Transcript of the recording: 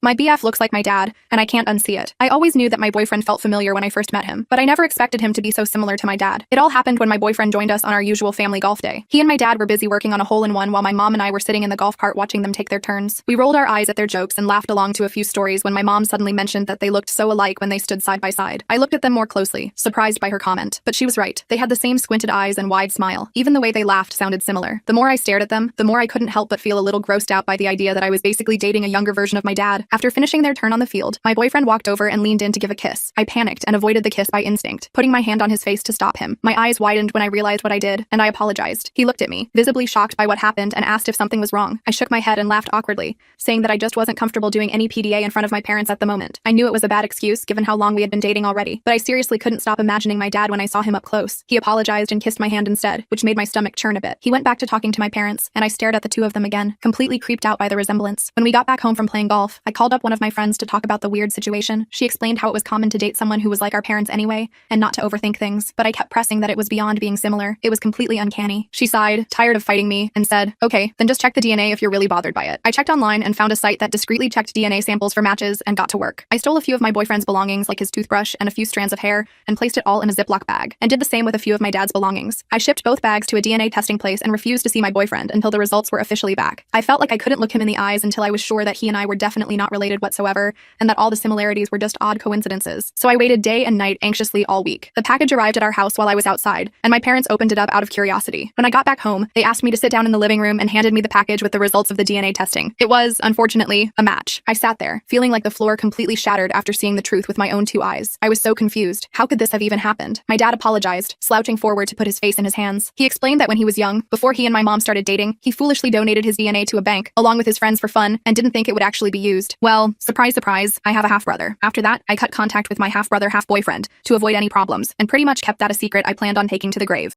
My BF looks like my dad, and I can't unsee it. I always knew that my boyfriend felt familiar when I first met him, but I never expected him to be so similar to my dad. It all happened when my boyfriend joined us on our usual family golf day. He and my dad were busy working on a hole-in-one while my mom and I were sitting in the golf cart watching them take their turns. We rolled our eyes at their jokes and laughed along to a few stories when my mom suddenly mentioned that they looked so alike when they stood side by side. I looked at them more closely, surprised by her comment, but she was right. They had the same squinted eyes and wide smile. Even the way they laughed sounded similar. The more I stared at them, the more I couldn't help but feel a little grossed out by the idea that I was basically dating a younger version of my dad. After finishing their turn on the field, my boyfriend walked over and leaned in to give a kiss. I panicked and avoided the kiss by instinct, putting my hand on his face to stop him. My eyes widened when I realized what I did, and I apologized. He looked at me, visibly shocked by what happened, and asked if something was wrong. I shook my head and laughed awkwardly, saying that I just wasn't comfortable doing any PDA in front of my parents at the moment. I knew it was a bad excuse given how long we had been dating already, but I seriously couldn't stop imagining my dad when I saw him up close. He apologized and kissed my hand instead, which made my stomach churn a bit. He went back to talking to my parents, and I stared at the two of them again, completely creeped out by the resemblance. When we got back home from playing golf, I called up one of my friends to talk about the weird situation. She explained how it was common to date someone who was like our parents anyway, and not to overthink things, but I kept pressing that it was beyond being similar. It was completely uncanny. She sighed, tired of fighting me, and said, "Okay, then just check the DNA if you're really bothered by it." I checked online and found a site that discreetly checked DNA samples for matches and got to work. I stole a few of my boyfriend's belongings like his toothbrush and a few strands of hair and placed it all in a Ziploc bag, and did the same with a few of my dad's belongings. I shipped both bags to a DNA testing place and refused to see my boyfriend until the results were officially back. I felt like I couldn't look him in the eyes until I was sure that he and I were definitely not related whatsoever, and that all the similarities were just odd coincidences. So I waited day and night anxiously all week. The package arrived at our house while I was outside, and my parents opened it up out of curiosity. When I got back home, they asked me to sit down in the living room and handed me the package with the results of the DNA testing. It was, unfortunately, a match. I sat there, feeling like the floor completely shattered after seeing the truth with my own two eyes. I was so confused. How could this have even happened? My dad apologized, slouching forward to put his face in his hands. He explained that when he was young, before he and my mom started dating, he foolishly donated his DNA to a bank, along with his friends for fun, and didn't think it would actually be used. Well, surprise, surprise, I have a half-brother. After that, I cut contact with my half-brother, half-boyfriend to avoid any problems, and pretty much kept that a secret I planned on taking to the grave.